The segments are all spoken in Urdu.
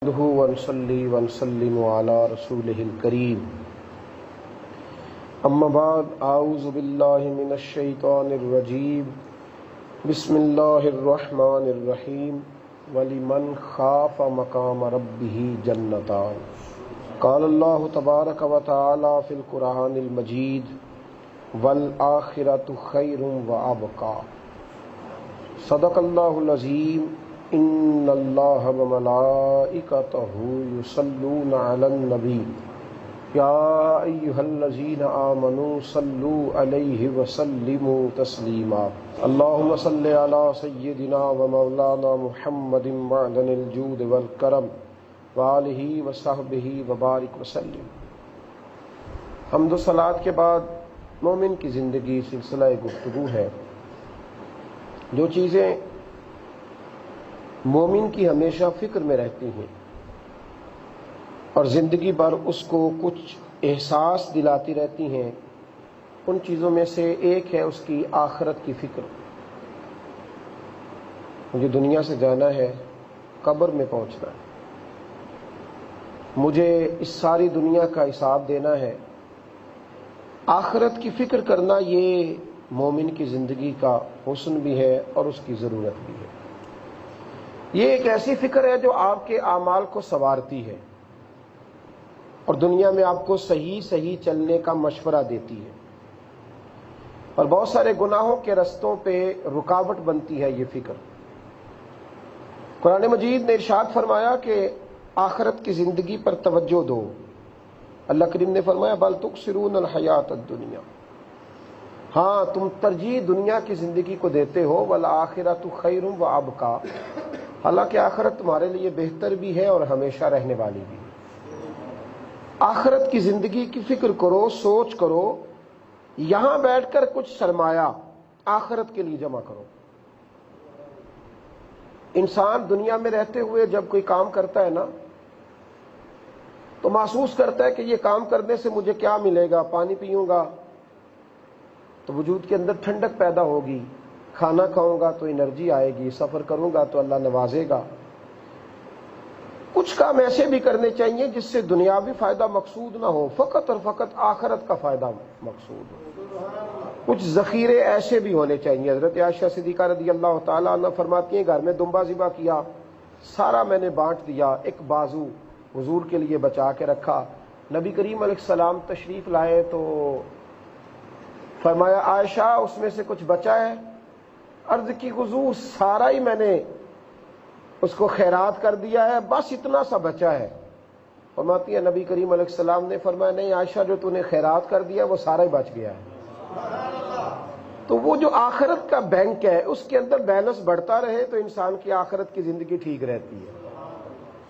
نحمده ونصلي ونسلم على رسوله الكريم اما بعد اعوذ بالله من الشيطان الرجيم بسم الله الرحمن الرحيم ولمن خاف مقام ربه جنتان قال الله تبارك وتعالى في القرآن المجيد والآخرة خير وأبقى صدق الله العظيم ان اللہ وملائکتہ یصلون علی النبی یا ایہا الذین آمنوا صلوا علیہ وسلموا تسلیما اللہم صل علی سیدنا ومولانا محمد معدن الجود والکرم وآلہ وصحبہ وبارک وسلم۔ حمد و صلاۃ کے بعد مومن کی زندگی سلسلہ گفتگو ہے۔ جو چیزیں مومن کی ہمیشہ فکر میں رہتی ہیں اور زندگی بھر اس کو کچھ احساس دلاتی رہتی ہیں، ان چیزوں میں سے ایک ہے اس کی آخرت کی فکر۔ مجھے دنیا سے جانا ہے، قبر میں پہنچنا ہے، مجھے اس ساری دنیا کا حساب دینا ہے۔ آخرت کی فکر کرنا یہ مومن کی زندگی کا حسن بھی ہے اور اس کی ضرورت بھی ہے۔ یہ ایک ایسی فکر ہے جو آپ کے اعمال کو سنوارتی ہے اور دنیا میں آپ کو صحیح چلنے کا مشورہ دیتی ہے، اور بہت سارے گناہوں کے رستوں پہ رکاوٹ بنتی ہے یہ فکر۔ قرآن مجید نے ارشاد فرمایا کہ آخرت کی زندگی پر توجہ دو۔ اللہ کریم نے فرمایا بل تؤثرون الحیات الدنیا، ہاں تم ترجیح دنیا کی زندگی کو دیتے ہو، والآخرۃ خیر وابقیٰ، حالانکہ آخرت تمہارے لیے بہتر بھی ہے اور ہمیشہ رہنے والی بھی ہے۔ آخرت کی زندگی کی فکر کرو، سوچ کرو، یہاں بیٹھ کر کچھ سرمایہ آخرت کے لیے جمع کرو۔ انسان دنیا میں رہتے ہوئے جب کوئی کام کرتا ہے نا تو محسوس کرتا ہے کہ یہ کام کرنے سے مجھے کیا ملے گا، پانی پیوں گا تو وجود کے اندر ٹھنڈک پیدا ہوگی، کھانا کھاؤں گا تو انرجی آئے گی، سفر کروں گا تو اللہ نوازے گا۔ کچھ کام ایسے بھی کرنے چاہیے جس سے دنیاوی فائدہ مقصود نہ ہو، فقط اور فقط آخرت کا فائدہ مقصود ہو۔ کچھ ذخیرے ایسے بھی ہونے چاہیے۔ حضرت عائشہ صدیقہ رضی اللہ تعالیٰ عنہ فرماتی ہیں گھر میں دمبا ذبح کیا، سارا میں نے بانٹ دیا، ایک بازو حضور کے لیے بچا کے رکھا۔ نبی کریم علیہ السلام تشریف لائے تو فرمایا عائشہ اس میں سے کچھ بچا ہے؟ عرض کی حضور سارا ہی میں نے اس کو خیرات کر دیا ہے، بس اتنا سا بچا ہے۔ فرماتی ہے نبی کریم علیہ السلام نے فرمایا نہیں عائشہ، جو تو نے خیرات کر دیا وہ سارا ہی بچ گیا ہے۔ تو وہ جو آخرت کا بینک ہے اس کے اندر بیلنس بڑھتا رہے تو انسان کی آخرت کی زندگی ٹھیک رہتی ہے۔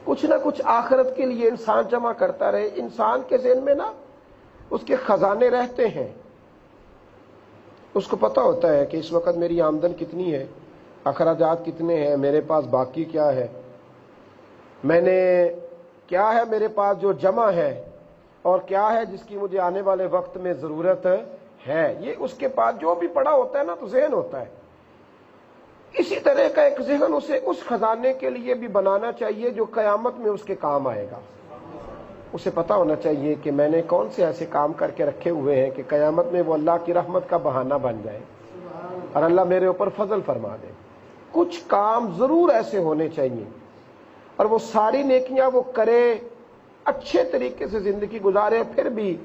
کچھ نہ کچھ آخرت کے لیے انسان جمع کرتا رہے۔ انسان کے ذہن میں نا اس کے خزانے رہتے ہیں، اس کو پتہ ہوتا ہے کہ اس وقت میری آمدن کتنی ہے، اخراجات کتنے ہیں، میرے پاس باقی کیا ہے، میں نے کیا ہے میرے پاس جو جمع ہے، اور کیا ہے جس کی مجھے آنے والے وقت میں ضرورت ہے۔ یہ اس کے پاس جو بھی پڑا ہوتا ہے نا تو ذہن ہوتا ہے۔ اسی طرح کا ایک ذہن اسے اس خزانے کے لیے بھی بنانا چاہیے جو قیامت میں اس کے کام آئے گا۔ اسے پتہ ہونا چاہیے کہ میں نے کون سے ایسے کام کر کے رکھے ہوئے ہیں کہ قیامت میں وہ اللہ کی رحمت کا بہانہ بن جائے اور اللہ میرے اوپر فضل فرما دے۔ کچھ کام ضرور ایسے ہونے چاہیے اور وہ ساری نیکیاں وہ کرے، اچھے طریقے سے زندگی گزارے، پھر بھی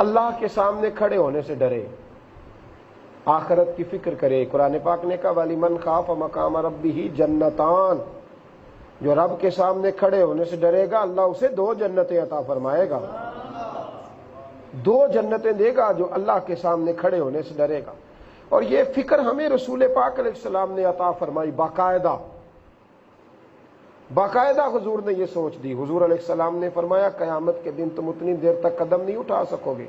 اللہ کے سامنے کھڑے ہونے سے ڈرے، آخرت کی فکر کرے۔ قرآن پاک نے کہا وَلِمَنْ خَافَ مَقَامَ رَبِّهِ جَنَّتَانِ، جو رب کے سامنے کھڑے ہونے سے ڈرے گا اللہ اسے 2 جنتیں عطا فرمائے گا، 2 جنتیں دے گا جو اللہ کے سامنے کھڑے ہونے سے ڈرے گا۔ اور یہ فکر ہمیں رسول پاک علیہ السلام نے عطا فرمائی، باقاعدہ حضور نے یہ سوچ دی۔ حضور علیہ السلام نے فرمایا قیامت کے دن تم اتنی دیر تک قدم نہیں اٹھا سکو گے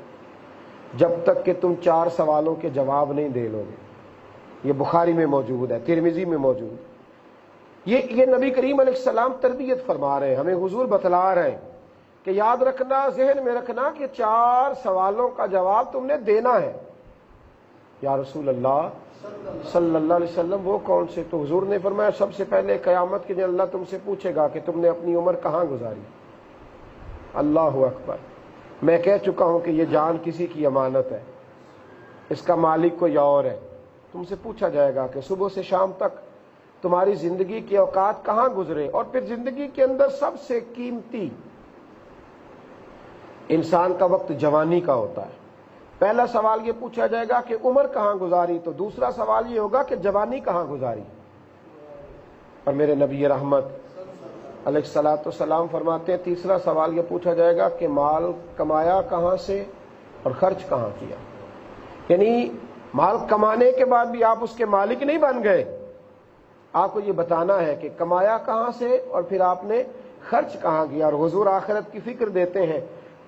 جب تک کہ تم 4 سوالوں کے جواب نہیں دے لو گے۔ یہ بخاری میں موجود ہے، ترمذی میں موجود ہے۔ یہ نبی کریم علیہ السلام تربیت فرما رہے ہیں، ہمیں حضور بتلا رہے ہیں کہ یاد رکھنا، ذہن میں رکھنا کہ 4 سوالوں کا جواب تم نے دینا ہے۔ یا رسول اللہ صلی اللہ علیہ وسلم وہ کون سے؟ تو حضور نے فرمایا سب سے پہلے قیامت کے دن اللہ تم سے پوچھے گا کہ تم نے اپنی عمر کہاں گزاری۔ اللہ اکبر، میں کہہ چکا ہوں کہ یہ جان کسی کی امانت ہے، اس کا مالک کوئی اور ہے۔ تم سے پوچھا جائے گا کہ صبح سے شام تک تمہاری زندگی کے اوقات کہاں گزرے، اور پھر زندگی کے اندر سب سے قیمتی انسان کا وقت جوانی کا ہوتا ہے۔ پہلا سوال یہ پوچھا جائے گا کہ عمر کہاں گزاری، تو دوسرا سوال یہ ہوگا کہ جوانی کہاں گزاری۔ اور میرے نبی رحمت علیہ الصلوۃ والسلام فرماتے ہیں تیسرا سوال یہ پوچھا جائے گا کہ مال کمایا کہاں سے اور خرچ کہاں کیا۔ یعنی مال کمانے کے بعد بھی آپ اس کے مالک نہیں بن گئے، آپ کو یہ بتانا ہے کہ کمایا کہاں سے اور پھر آپ نے خرچ کہاں کیا۔ اور حضور آخرت کی فکر دیتے ہیں،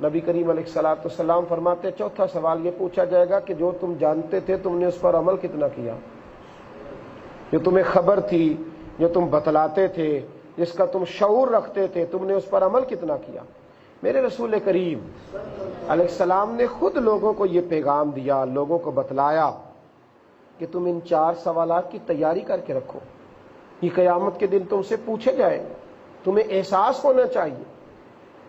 نبی کریم علیہ الصلوۃ والسلام فرماتے ہیں چوتھا سوال یہ پوچھا جائے گا کہ جو تم جانتے تھے تم نے اس پر عمل کتنا کیا، جو تمہیں خبر تھی، جو تم بتلاتے تھے، جس کا تم شعور رکھتے تھے، تم نے اس پر عمل کتنا کیا۔ میرے رسول کریم علیہ السلام نے خود لوگوں کو یہ پیغام دیا، لوگوں کو بتلایا کہ تم ان 4 سوالات کی تیاری کر کے رکھو، یہ قیامت کے دن تم سے پوچھے جائیں، تمہیں احساس ہونا چاہیے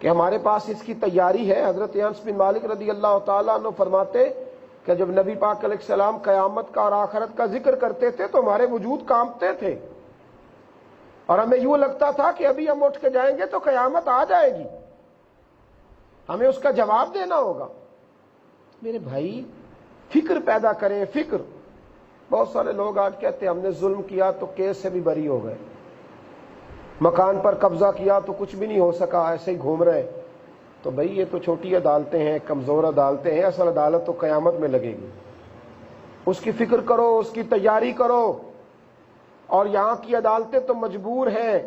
کہ ہمارے پاس اس کی تیاری ہے۔ حضرت انس بن مالک رضی اللہ تعالیٰ عنہ فرماتے کہ جب نبی پاک علیہ السلام قیامت کا اور آخرت کا ذکر کرتے تھے تو ہمارے وجود کانپتے تھے، اور ہمیں یوں لگتا تھا کہ ابھی ہم اٹھ کے جائیں گے تو قیامت آ جائے گی، ہمیں اس کا جواب دینا ہوگا۔ میرے بھائی فکر پیدا کریں، فکر۔ بہت سارے لوگ آج کہتے ہیں ہم نے ظلم کیا تو کیس سے بھی بری ہو گئے، مکان پر قبضہ کیا تو کچھ بھی نہیں ہو سکا، ایسے ہی گھوم رہے۔ تو بھائی یہ تو چھوٹی عدالتیں ہیں، کمزور عدالتیں ہیں، اصل عدالت تو قیامت میں لگے گی۔ اس کی فکر کرو، اس کی تیاری کرو۔ اور یہاں کی عدالتیں تو مجبور ہیں،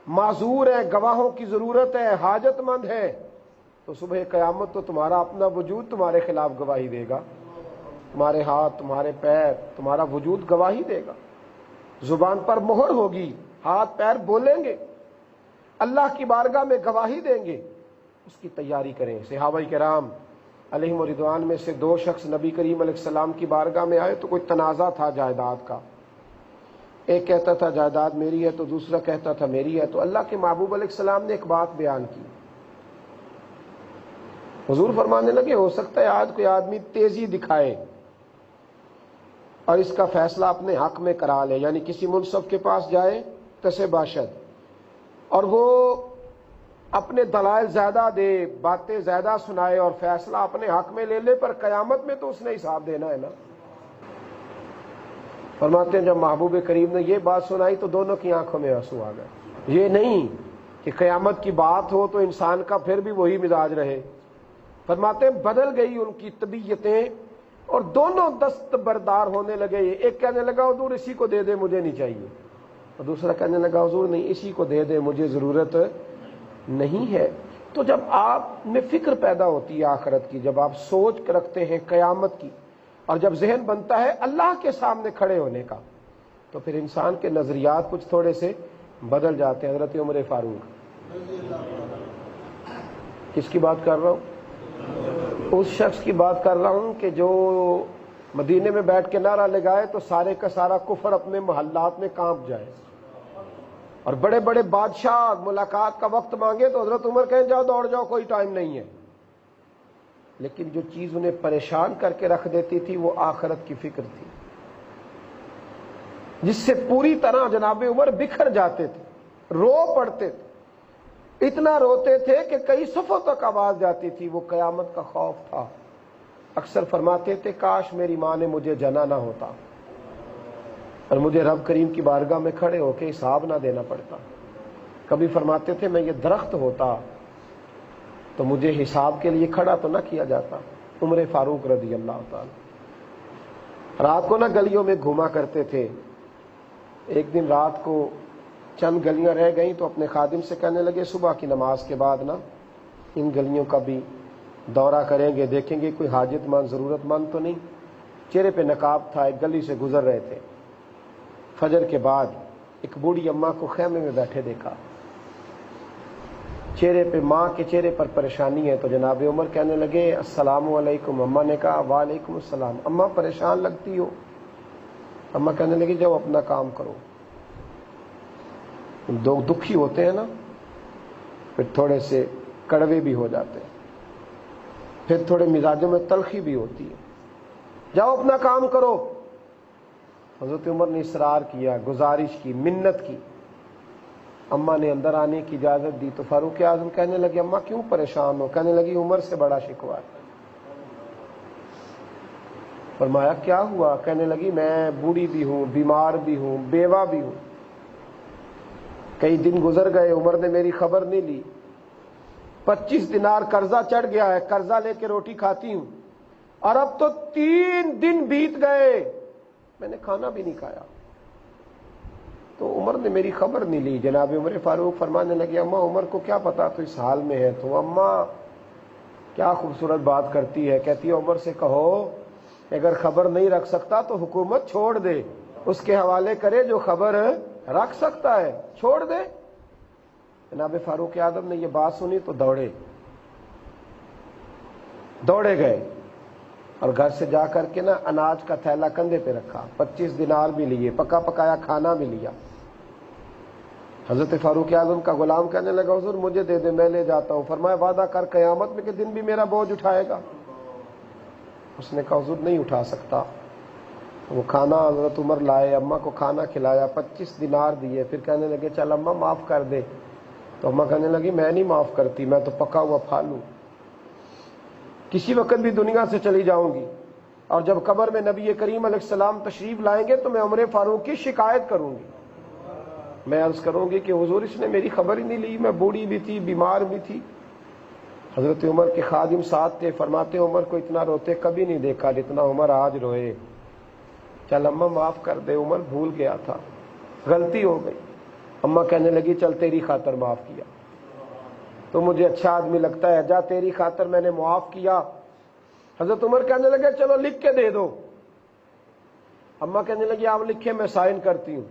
معذور ہیں، گواہوں کی ضرورت ہے، حاجت مند ہے۔ تو صبح قیامت تو تمہارا اپنا وجود تمہارے خلاف گواہی دے گا، تمہارے ہاتھ، تمہارے پیر، تمہارا وجود گواہی دے گا، زبان پر مہر ہوگی، ہاتھ پیر بولیں گے، اللہ کی بارگاہ میں گواہی دیں گے۔ اس کی تیاری کریں۔ صحابہ کرام علیہم رضوان میں سے 2 شخص نبی کریم علیہ السلام کی بارگاہ میں آئے تو کوئی تنازع تھا جائیداد کا، ایک کہتا تھا جائیداد میری ہے تو دوسرا کہتا تھا میری ہے۔ تو اللہ کے محبوب علیہ السلام نے ایک بات بیان کی، حضور فرمانے لگے ہو سکتا ہے آج کوئی آدمی تیزی دکھائے اور اس کا فیصلہ اپنے حق میں کرا لے، یعنی کسی منصف کے پاس جائے کسے باشد اور وہ اپنے دلائل زیادہ دے، باتیں زیادہ سنائے اور فیصلہ اپنے حق میں لے لے، پر قیامت میں تو اس نے حساب دینا ہے نا۔ فرماتے ہیں جب محبوب کریم نے یہ بات سنائی تو دونوں کی آنکھوں میں آنسو آ گئے۔ یہ نہیں کہ قیامت کی بات ہو تو انسان کا پھر بھی وہی مزاج رہے۔ فرماتے ہیں بدل گئی ان کی طبیعتیں اور دونوں دستبردار ہونے لگے۔ ایک کہنے لگا حضور اسی کو دے دے مجھے نہیں چاہیے، اور دوسرا کہنے لگا حضور نہیں اسی کو دے دے مجھے ضرورت نہیں ہے۔ تو جب آپ میں فکر پیدا ہوتی ہے آخرت کی، جب آپ سوچ کے رکھتے ہیں قیامت کی، اور جب ذہن بنتا ہے اللہ کے سامنے کھڑے ہونے کا، تو پھر انسان کے نظریات کچھ تھوڑے سے بدل جاتے ہیں۔ حضرت عمر فاروق، کس کی بات کر رہا ہوں؟ اس شخص کی بات کر رہا ہوں کہ جو مدینے میں بیٹھ کے نعرہ لگائے تو سارے کا سارا کفر اپنے محلات میں کانپ جائے، اور بڑے بڑے بادشاہ ملاقات کا وقت مانگے تو حضرت عمر کہیں جاؤ دوڑ جاؤ کوئی ٹائم نہیں ہے۔ لیکن جو چیز انہیں پریشان کر کے رکھ دیتی تھی وہ آخرت کی فکر تھی، جس سے پوری طرح جناب عمر بکھر جاتے تھے، رو پڑتے تھے، اتنا روتے تھے کہ کئی صفوں تک آواز جاتی تھی۔ وہ قیامت کا خوف تھا۔ اکثر فرماتے تھے کاش میری ماں نے مجھے جنا نہ ہوتا اور مجھے رب کریم کی بارگاہ میں کھڑے ہو کے حساب نہ دینا پڑتا۔ کبھی فرماتے تھے میں یہ درخت ہوتا تو مجھے حساب کے لیے کھڑا تو نہ کیا جاتا۔ عمر فاروق رضی اللہ تعالی رات کو نہ گلیوں میں گھوما کرتے تھے۔ ایک دن رات کو چند گلیاں رہ گئیں تو اپنے خادم سے کہنے لگے صبح کی نماز کے بعد نا ان گلیوں کا بھی دورہ کریں گے، دیکھیں گے کوئی حاجت مند ضرورت مند تو نہیں۔ چہرے پہ نقاب تھا، ایک گلی سے گزر رہے تھے۔ فجر کے بعد ایک بوڑھی اماں کو خیمے میں بیٹھے دیکھا، چہرے پہ، ماں کے چہرے پر پریشانی ہے، تو جناب عمر کہنے لگے السلام علیکم۔ اماں نے کہا وعلیکم السلام۔ اماں پریشان لگتی ہو؟ اماں کہنے لگی جاؤ اپنا کام کرو۔ لوگ دکھی ہوتے ہیں نا، پھر تھوڑے سے کڑوے بھی ہو جاتے ہیں، پھر تھوڑے مزاجوں میں تلخی بھی ہوتی ہے، جاؤ اپنا کام کرو۔ حضرت عمر نے اصرار کیا، گزارش کی، منت کی، اماں نے اندر آنے کی اجازت دی تو فاروق اعظم کہنے لگے اماں کیوں پریشان ہو؟ کہنے لگی عمر سے بڑا شکوہ ہے۔ فرمایا کیا ہوا؟ کہنے لگی میں بوڑھی بھی ہوں، بیمار بھی ہوں، بیوہ بھی ہوں، کئی دن گزر گئے، عمر نے میری خبر نہیں لی، 25 دینار قرضہ چڑھ گیا ہے، قرضہ لے کے روٹی کھاتی ہوں، اور اب تو 3 دن بیت گئے میں نے کھانا بھی نہیں کھایا، تو عمر نے میری خبر نہیں لی۔ جناب عمر فاروق فرمانے لگے اماں عمر کو کیا پتا تو اس حال میں ہے؟ تو اماں کیا خوبصورت بات کرتی ہے، کہتی ہے عمر سے کہو اگر خبر نہیں رکھ سکتا تو حکومت چھوڑ دے، اس کے حوالے کرے، جو خبر رکھ سکتا ہے چھوڑ دے۔ جناب فاروق اعظم نے یہ بات سنی تو دوڑے گئے اور گھر سے جا کر کے نا اناج کا تھیلا کندھے پہ رکھا، 25 دینار بھی لیے، پکا پکایا کھانا بھی لیا۔ حضرت فاروق اعظم کا غلام کہنے لگا حضور مجھے دے دے میں لے جاتا ہوں۔ فرمایا وعدہ کر قیامت میں کہ دن بھی میرا بوجھ اٹھائے گا؟ اس نے کہا حضور نہیں اٹھا سکتا۔ وہ کھانا حضرت عمر لائے، اماں کو کھانا کھلایا، 25 دینار دیے، پھر کہنے لگے چل اماں معاف کر دے، تو اماں کہنے لگی میں نہیں معاف کرتی، میں تو پکا ہوا پھال ہوں، کسی وقت بھی دنیا سے چلی جاؤں گی، اور جب قبر میں نبی کریم علیہ السلام تشریف لائیں گے تو میں عمر فاروق کی شکایت کروں گی، میں عرض کروں گی کہ حضور اس نے میری خبر ہی نہیں لی، میں بوڑھی بھی تھی، بیمار بھی تھی۔ حضرت عمر کے خادم ساتھ تھے، فرماتے عمر کو اتنا روتے کبھی نہیں دیکھا جتنا عمر آج روئے، چل اماں معاف کر دے، عمر بھول گیا تھا، غلطی ہو گئی۔ اماں کہنے لگی چل تیری خاطر معاف کیا، تو مجھے اچھا آدمی لگتا ہے، جا تیری خاطر میں نے معاف کیا۔ حضرت عمر کہنے لگے چلو لکھ کے دے دو۔ اماں کہنے لگی آپ لکھے میں سائن کرتی ہوں۔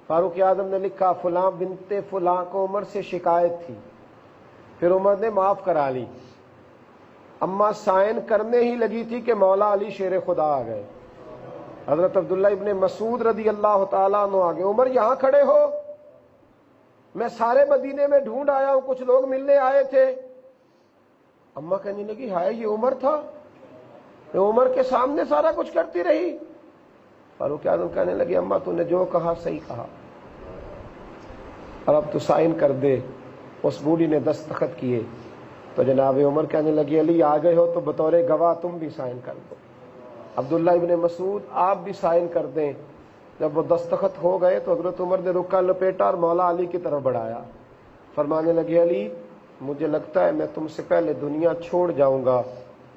فاروق اعظم نے لکھا فلاں بنت فلاں کو عمر سے شکایت تھی، پھر عمر نے معاف کرا لی۔ اماں سائن کرنے ہی لگی تھی کہ مولا علی شیر خدا آ گئے، حضرت عبداللہ ابن مسعود رضی اللہ تعالیٰ عنہ آ گئے، عمر یہاں کھڑے ہو، میں سارے مدینے میں ڈھونڈ آیا ہوں، کچھ لوگ ملنے آئے تھے۔ اماں کہنے لگی ہائے یہ عمر تھا، یہ عمر کے سامنے سارا کچھ کرتی رہی۔ فاروق اعظم کہنے لگے اماں تو نے جو کہا صحیح کہا، اور اب تو سائن کر دے۔ اس بوڑھی نے دستخط کیے تو جناب عمر کہنے لگی علی آ گئے ہو تو بطور گواہ تم بھی سائن کر دو، عبداللہ ابن مسعود آپ بھی سائن کر دیں۔ جب وہ دستخط ہو گئے تو حضرت عمر نے رکا لپیٹا اور مولا علی کی طرف بڑھایا، فرمانے لگے علی مجھے لگتا ہے میں تم سے پہلے دنیا چھوڑ جاؤں گا،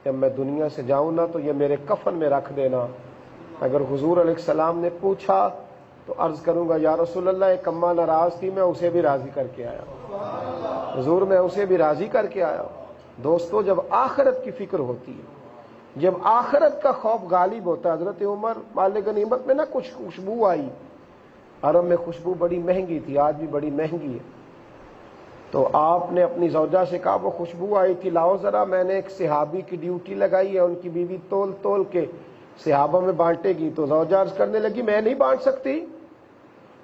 جب میں دنیا سے جاؤں نا تو یہ میرے کفن میں رکھ دینا، اگر حضور علیہ السلام نے پوچھا تو عرض کروں گا یا رسول اللہ ایک اماں ناراض تھی میں اسے بھی راضی کر کے آیا ہوں، حضور میں اسے بھی راضی کر کے آیا ہوں۔ دوستو جب آخرت کی فکر ہوتی ہے، جب آخرت کا خوف غالب ہوتا ہے، حضرت عمر مال غنیمت میں نہ کچھ خوشبو آئی، عرب میں خوشبو بڑی مہنگی تھی، آج بھی بڑی مہنگی ہے، تو آپ نے اپنی زوجہ سے کہا وہ خوشبو آئی تھی لاؤ ذرا، میں نے ایک صحابی کی ڈیوٹی لگائی ہے، ان کی بیوی تول تول کے صحابہ میں بانٹے گی، تو زوجہ عرض کرنے لگی میں نہیں بانٹ سکتی،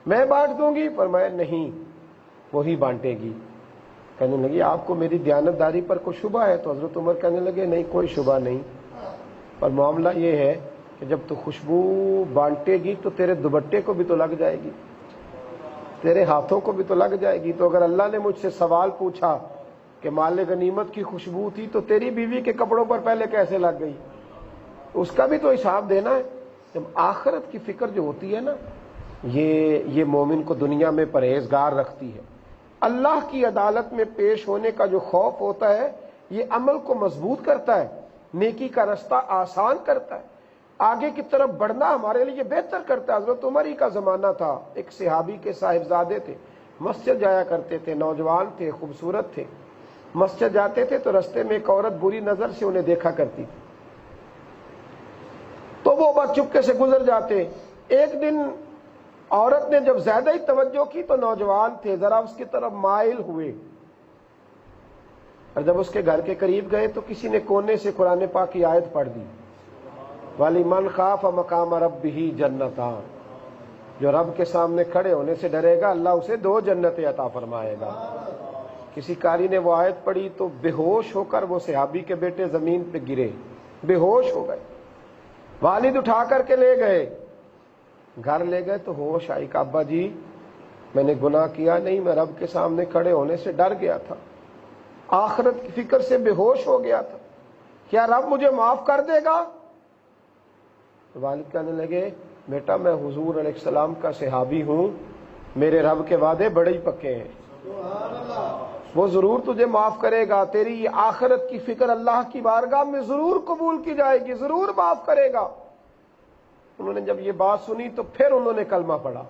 میں بانٹ دوں گی، فرمایا نہیں وہی بانٹے گی۔ کہنے لگی آپ کو میری دیانتداری پر کوئی شبہ ہے؟ تو حضرت عمر کہنے لگے نہیں کوئی شبہ نہیں، پر معاملہ یہ ہے کہ جب تو خوشبو بانٹے گی تو تیرے دوپٹے کو بھی تو لگ جائے گی، تیرے ہاتھوں کو بھی تو لگ جائے گی، تو اگر اللہ نے مجھ سے سوال پوچھا کہ مال غنیمت کی خوشبو تھی تو تیری بیوی کے کپڑوں پر پہلے کیسے لگ گئی، اس کا بھی تو حساب دینا ہے۔ جب آخرت کی فکر جو ہوتی ہے نا یہ مومن کو دنیا میں پرہیزگار رکھتی ہے، اللہ کی عدالت میں پیش ہونے کا جو خوف ہوتا ہے یہ عمل کو مضبوط کرتا ہے، نیکی کا رستہ آسان کرتا ہے، آگے کی طرف بڑھنا ہمارے لیے بہتر کرتا ہے۔ حضرت عمر ہی کا زمانہ تھا، ایک صحابی کے صاحبزادے تھے، مسجد جایا کرتے تھے، نوجوان تھے، خوبصورت تھے، مسجد جاتے تھے تو رستے میں ایک عورت بری نظر سے انہیں دیکھا کرتی تھی تو وہ بس چپکے سے گزر جاتے۔ ایک دن عورت نے جب زیادہ ہی توجہ کی تو نوجوان تھے ذرا اس کی طرف مائل ہوئے، اور جب اس کے گھر کے قریب گئے تو کسی نے کونے سے قرآن پاک کی آیت پڑھ دی، وَلِمَنْ خَافَ مَقَامَ رَبِّهِ جَنَّتَانِ، جو رب کے سامنے کھڑے ہونے سے ڈرے گا اللہ اسے 2 جنتیں عطا فرمائے گا۔ کسی قاری نے وہ آیت پڑھی تو بے ہوش ہو کر وہ صحابی کے بیٹے زمین پہ گرے، بے ہوش ہو گئے۔ والد اٹھا کر کے لے گئے، گھر لے گئے تو ہوش آئی کہ ابا جی میں نے گناہ کیا نہیں، میں رب کے سامنے کھڑے ہونے سے ڈر گیا تھا، آخرت کی فکر سے بے ہوش ہو گیا تھا، کیا رب مجھے معاف کر دے گا؟ تو والد کہنے لگے بیٹا میں حضور علیہ السلام کا صحابی ہوں، میرے رب کے وعدے بڑے ہی پکے ہیں، وہ ضرور تجھے معاف کرے گا، تیری آخرت کی فکر اللہ کی بارگاہ میں ضرور قبول کی جائے گی، ضرور معاف کرے گا۔ انہوں نے جب یہ بات سنی تو پھر انہوں نے کلمہ پڑھا،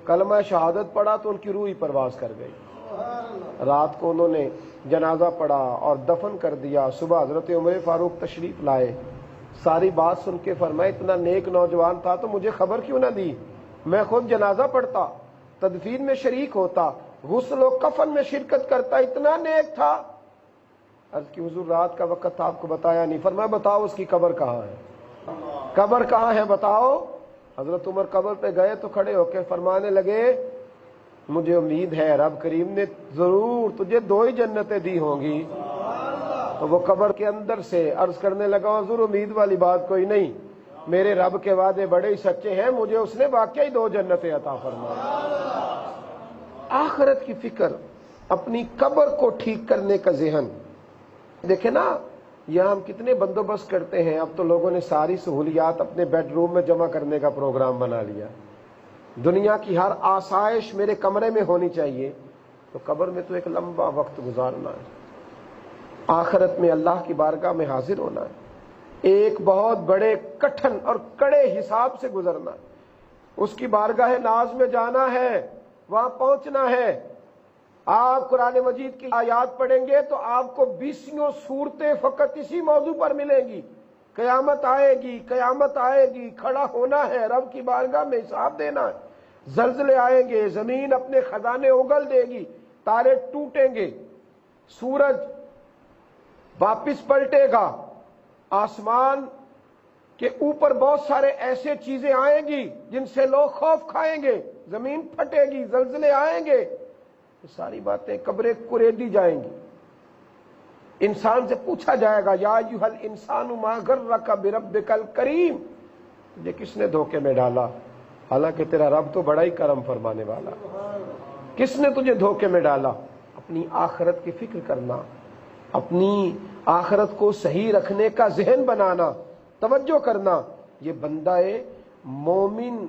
کلمہ شہادت پڑھا تو ان کی روح ہی پرواز کر گئی۔ رات کو انہوں نے جنازہ پڑھا اور دفن کر دیا، صبح حضرت عمر فاروق تشریف لائے، ساری بات سن کے فرمائے اتنا نیک نوجوان تھا تو مجھے خبر کیوں نہ دی، میں خود جنازہ پڑھتا، تدفین میں شریک ہوتا، غسل و کفن میں شرکت کرتا، اتنا نیک تھا۔ عرض کی حضور رات کا وقت تھا آپ کو بتایا نہیں، فرمایا بتاؤ اس کی قبر کہاں ہے، قبر کہاں ہے بتاؤ۔ حضرت عمر قبر پہ گئے تو کھڑے ہو کے فرمانے لگے مجھے امید ہے رب کریم نے ضرور تجھے 2 ہی جنتیں دی ہوں گی۔ تو وہ قبر کے اندر سے عرض کرنے لگا حضور امید والی بات کوئی نہیں، میرے رب کے وعدے بڑے ہی سچے ہیں، مجھے اس نے واقعی 2 جنتیں عطا فرمائیں۔ آخرت کی فکر، اپنی قبر کو ٹھیک کرنے کا ذہن۔ دیکھیں نا یہاں ہم کتنے بندوبست کرتے ہیں، اب تو لوگوں نے ساری سہولیات اپنے بیڈ روم میں جمع کرنے کا پروگرام بنا لیا، دنیا کی ہر آسائش میرے کمرے میں ہونی چاہیے، تو قبر میں تو ایک لمبا وقت گزارنا ہے، آخرت میں اللہ کی بارگاہ میں حاضر ہونا ہے، ایک بہت بڑے کٹھن اور کڑے حساب سے گزرنا ہے، اس کی بارگاہ ناز میں جانا ہے، وہاں پہنچنا ہے۔ آپ قرآن مجید کی آیات پڑھیں گے تو آپ کو 20 صورتیں فقط اسی موضوع پر ملیں گی، قیامت آئے گی، قیامت آئے گی، کھڑا ہونا ہے، رب کی بارگاہ میں حساب دینا ہے، زلزلے آئیں گے، زمین اپنے خزانے اگل دے گی، تارے ٹوٹیں گے، سورج واپس پلٹے گا، آسمان کے اوپر بہت سارے ایسے چیزیں آئیں گی جن سے لوگ خوف کھائیں گے، زمین پھٹے گی، زلزلے آئیں گے، یہ ساری باتیں قبریں کریدی جائیں گی۔ انسان سے پوچھا جائے گا یا ایھا الانسان ما غرک بربک الکریم، تجھے کس نے دھوکے میں ڈالا، حالانکہ تیرا رب تو بڑا ہی کرم فرمانے والا، کس نے تجھے دھوکے میں ڈالا؟ اپنی آخرت کی فکر کرنا، اپنی آخرت کو صحیح رکھنے کا ذہن بنانا، توجہ کرنا، یہ بندہ مومن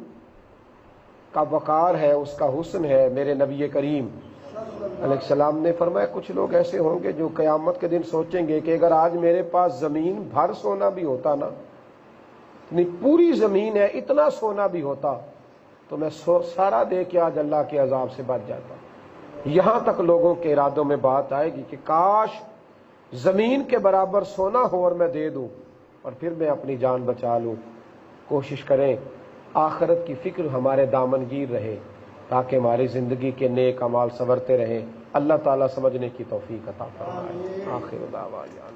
کا وقار ہے، اس کا حسن ہے۔ میرے نبی کریم علیہ السلام نے فرمایا کچھ لوگ ایسے ہوں گے جو قیامت کے دن سوچیں گے کہ اگر آج میرے پاس زمین بھر سونا بھی ہوتا نا، اتنی پوری زمین ہے، اتنا سونا بھی ہوتا تو میں سارا دے کے آج اللہ کے عذاب سے بچ جاتا۔ یہاں تک لوگوں کے ارادوں میں بات آئے گی کہ کاش زمین کے برابر سونا ہو اور میں دے دوں اور پھر میں اپنی جان بچا لوں۔ کوشش کریں آخرت کی فکر ہمارے دامنگیر رہے تاکہ ہماری زندگی کے نیک اعمال سنورتے رہیں۔ اللہ تعالیٰ سمجھنے کی توفیق عطا فرمائے۔ آخر دعوانا